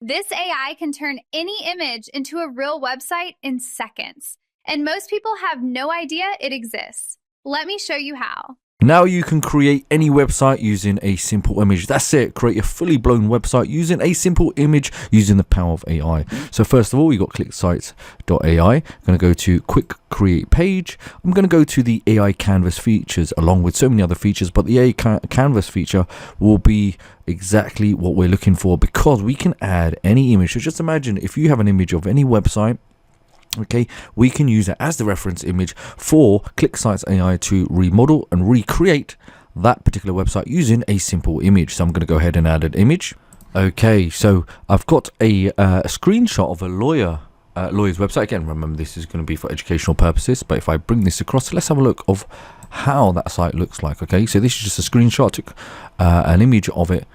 This AI can turn any image into a real website in seconds, and most people have no idea it exists. Let me show you how. Now you can create any website using a simple image. That's it. Create a fully blown website using a simple image using the power of AI. So first of all, you got ClickSites.ai. I'm going to go to Quick Create Page. I'm going to go to the AI Canvas features along with so many other features, but the AI Canvas feature will be exactly what we're looking for because we can add any image. So just imagine if you have an image of any website. Okay, we can use it as the reference image for ClickSites.ai to remodel and recreate that particular website using a simple image. So I'm going to go ahead and add an image. Okay, so I've got a screenshot of a lawyer's website. Again, remember this is going to be for educational purposes, but if I bring this across, let's have a look of how that site looks like. Okay, so this is just a screenshot. I took an image of it,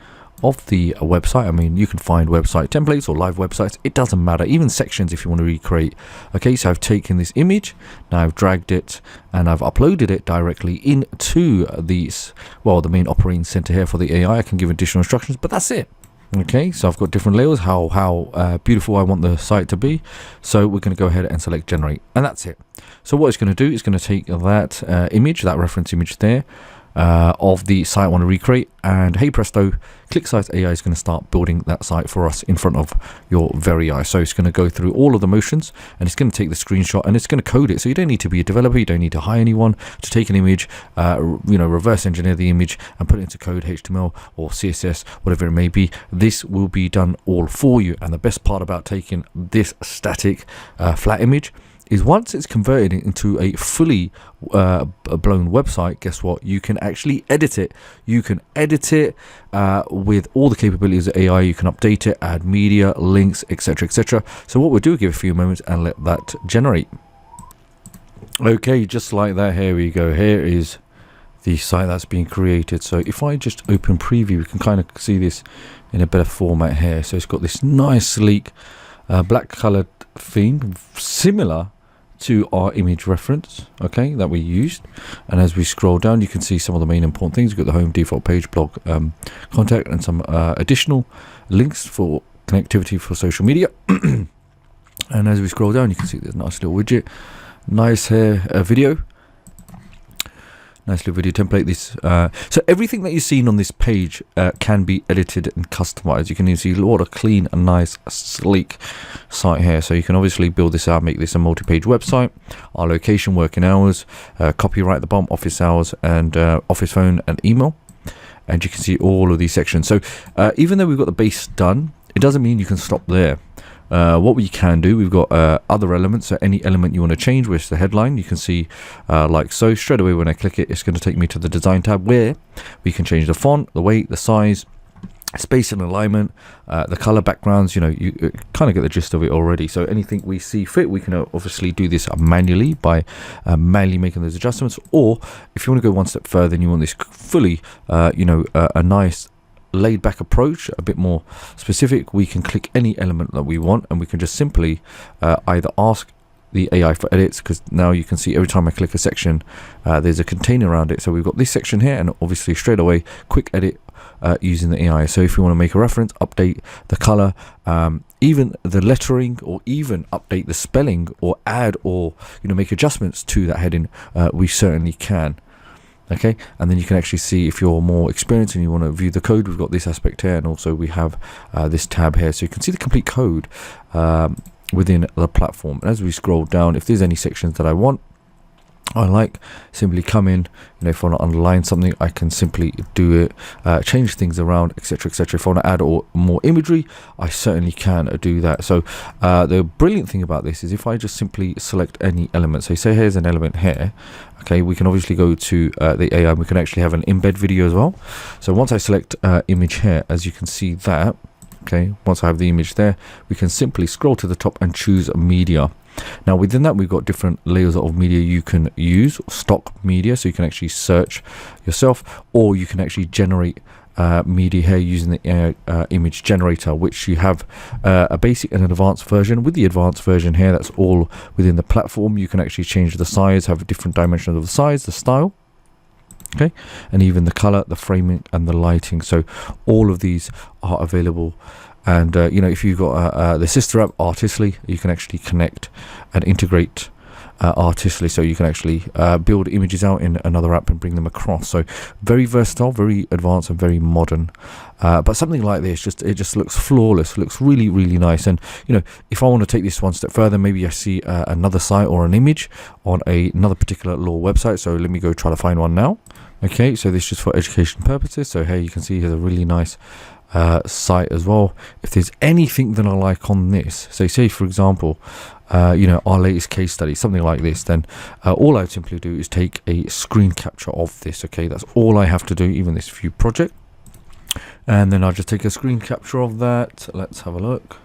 of the website. I mean, you can find website templates or live websites, it doesn't matter, even sections if you want to recreate. Okay, so I've taken this image, now I've dragged it and I've uploaded it directly into these, well, the main operating center here for the AI. I can give additional instructions, but that's it. Okay, so I've got different layers, how beautiful I want the site to be. So we're going to go ahead and select generate, and that's it. So what it's going to do is going to take that image, that reference image there, of the site I want to recreate, and hey presto, ClickSites.ai is going to start building that site for us in front of your very eyes. So it's going to go through all of the motions and it's going to take the screenshot and it's going to code it. So you don't need to be a developer, you don't need to hire anyone to take an image, reverse engineer the image and put it into code, HTML or CSS, whatever it may be. This will be done all for you. And the best part about taking this static flat image is once it's converted into a fully blown website, guess what? You can actually edit it. You can edit it with all the capabilities of AI. You can update it, add media, links, etc., etc. So what we'll do, give a few moments and let that generate. Okay, just like that, here we go. Here is the site that's being created. So if I just open preview, we can kind of see this in a better format here. So it's got this nice sleek black colored theme, similar to our image reference, okay, that we used. And as we scroll down, you can see some of the main important things. You've got the home, default page, blog, contact, and some additional links for connectivity for social media. And as we scroll down, you can see there's a nice little widget, nice here video, nice little video template. This so everything that you've seen on this page can be edited and customized. You can see a lot of clean and nice sleek site here. So you can obviously build this out, make this a multi-page website. Our location, working hours, copyright at the bottom, office hours, and office phone and email. And you can see all of these sections. So even though we've got the base done, it doesn't mean you can stop there. What we can do, we've got other elements. So any element you want to change, which is the headline, you can see like so. Straight away when I click it, it's going to take me to the design tab where we can change the font, the weight, the size, space and alignment, the color, backgrounds. You know, you kind of get the gist of it already. So anything we see fit, we can obviously do this manually by manually making those adjustments. Or if you want to go one step further and you want this fully a nice laid back approach, a bit more specific, we can click any element that we want and we can just simply either ask the AI for edits, because now you can see every time I click a section there's a container around it. So we've got this section here and obviously straight away quick edit using the AI. So if you want to make a reference, update the color, even the lettering, or even update the spelling or add or make adjustments to that heading, we certainly can. Okay, and then you can actually see if you're more experienced and you want to view the code, we've got this aspect here, and also we have this tab here, so you can see the complete code within the platform. And as we scroll down, if there's any sections that I like, simply come in, if I want to underline something, I can simply do it, change things around, etc., etc. If I want to add more imagery, I certainly can do that. So the brilliant thing about this is if I just simply select any element, so say here's an element here, okay, we can obviously go to the AI and we can actually have an embed video as well. So once I select image here, as you can see that, okay, once I have the image there, we can simply scroll to the top and choose media. Now within that, we've got different layers of media you can use, stock media, so you can actually search yourself, or you can actually generate media here using the image generator, which you have a basic and an advanced version. With the advanced version here, that's all within the platform. You can actually change the size, have different dimensions of the size, the style, okay, and even the color, the framing and the lighting. So all of these are available And if you've got the sister app Artistly, you can actually connect and integrate Artistly, so you can actually build images out in another app and bring them across. So very versatile, very advanced, and very modern. But something like this, it just looks flawless, looks really, really nice. And if I want to take this one step further, maybe I see another site or an image on another particular law website. So let me go try to find one now. Okay, so this is just for education purposes. So here you can see here's a really nice site as well. If there's anything that I like on this, so say for example our latest case study, something like this, then all I simply do is take a screen capture of this. Okay, that's all I have to do, even this view project, and then I'll just take a screen capture of that. Let's have a look.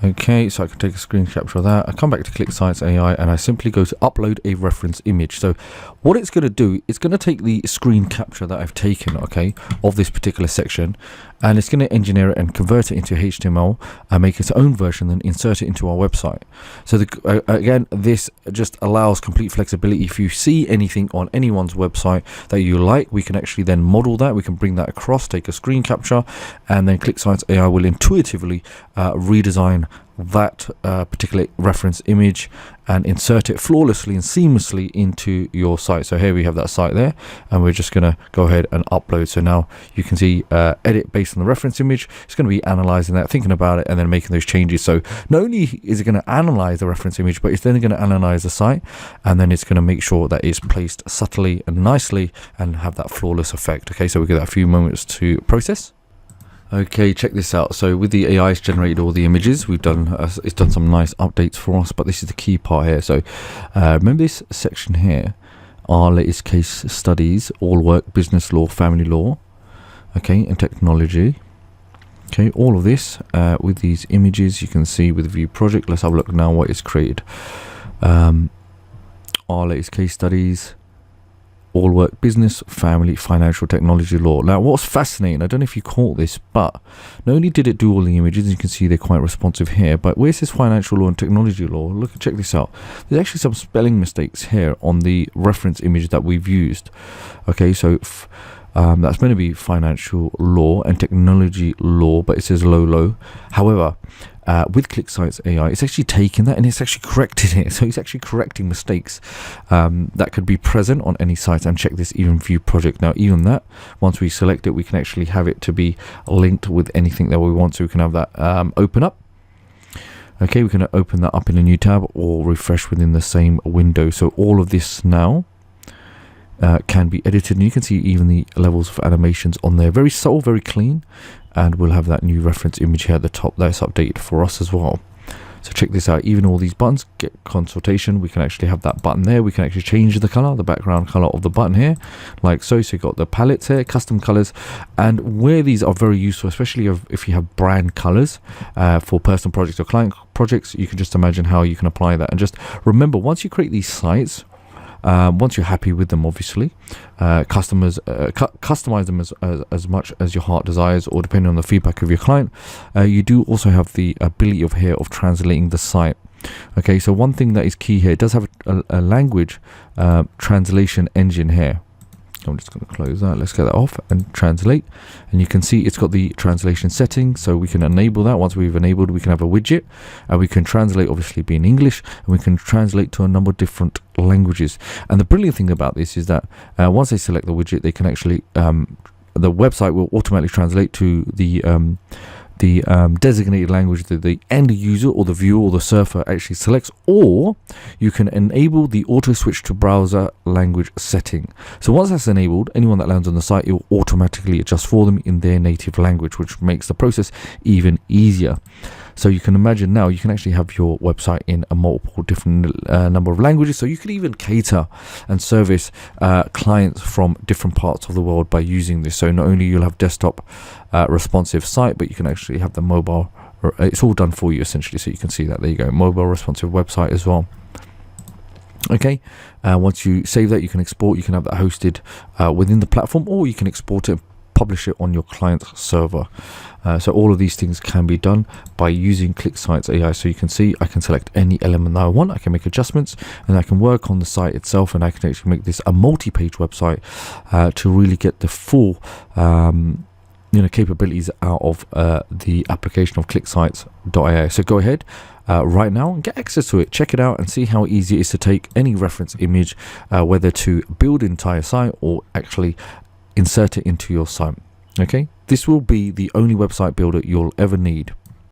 Okay, so I can take a screen capture of that. I come back to ClickSites.ai and I simply go to upload a reference image. So what it's going to do, it's going to take the screen capture that I've taken, okay, of this particular section, and it's going to engineer it and convert it into HTML and make its own version, then insert it into our website. So again, this just allows complete flexibility. If you see anything on anyone's website that you like, we can actually then model that. We can bring that across, take a screen capture, and then ClickSites.ai will intuitively redesign that particular reference image and insert it flawlessly and seamlessly into your site. So here we have that site there, and we're just going to go ahead and upload. So now you can see edit based on the reference image. It's going to be analyzing that, thinking about it, and then making those changes. So not only is it going to analyze the reference image, but it's then going to analyze the site, and then it's going to make sure that it's placed subtly and nicely and have that flawless effect. Okay, so we give that a few moments to process. Okay, check this out. So with the AI, it's generated all the images. We've done it's done some nice updates for us, but this is the key part here. So remember this section here, our latest case studies, all work, business law, family law, okay, and technology. Okay, all of this with these images, you can see with the view project. Let's have a look now what is created. Our latest case studies, all work, business, family, financial, technology, law. Now what's fascinating, I don't know if you caught this, but not only did it do all the images, you can see they're quite responsive here, but where's this financial law and technology law? Look, check this out. There's actually some spelling mistakes here on the reference image that we've used. Okay, so that's going to be financial law and technology law, but it says low. However, with ClickSites.ai, it's actually taken that and it's actually corrected it. So it's actually correcting mistakes that could be present on any site. And check this, even view project. Now, even that, once we select it, we can actually have it to be linked with anything that we want. So we can have that open up. Okay, we can open that up in a new tab or refresh within the same window. So all of this now can be edited, and you can see even the levels of animations on there. Very subtle, very clean, and we'll have that new reference image here at the top that's updated for us as well. So check this out, even all these buttons, get consultation, we can actually have that button there. We can actually change the color, the background color of the button here, like so. So you've got the palettes here, custom colors, and where these are very useful, especially if you have brand colors for personal projects or client projects, you can just imagine how you can apply that. And just remember, once you create these sites, once you're happy with them, obviously, customize them as much as your heart desires, or depending on the feedback of your client. You do also have the ability of translating the site. Okay, so one thing that is key here, it does have a language translation engine here. I'm just going to close that. Let's get that off and translate. And you can see it's got the translation settings, so we can enable that. Once we've enabled, we can have a widget, and we can translate, obviously being English, and we can translate to a number of different languages. And the brilliant thing about this is that once they select the widget, they can actually the website will automatically translate to the designated language that the end user or the viewer or the surfer actually selects, or you can enable the auto switch to browser language setting. So once that's enabled, anyone that lands on the site, it will automatically adjust for them in their native language, which makes the process even easier. So you can imagine now you can actually have your website in a multiple different number of languages. So you could even cater and service clients from different parts of the world by using this. So not only you'll have desktop responsive site, but you can actually have the mobile. It's all done for you essentially. So you can see that there you go, mobile responsive website as well. Okay, once you save that, you can export. You can have that hosted within the platform, or you can export it, publish it on your client's server. So all of these things can be done by using ClickSites.ai. So you can see I can select any element that I want, I can make adjustments, and I can work on the site itself, and I can actually make this a multi-page website to really get the full capabilities out of the application of ClickSites.ai. So go ahead right now and get access to it. Check it out and see how easy it is to take any reference image, whether to build an entire site or actually insert it into your site. Okay, this will be the only website builder you'll ever need.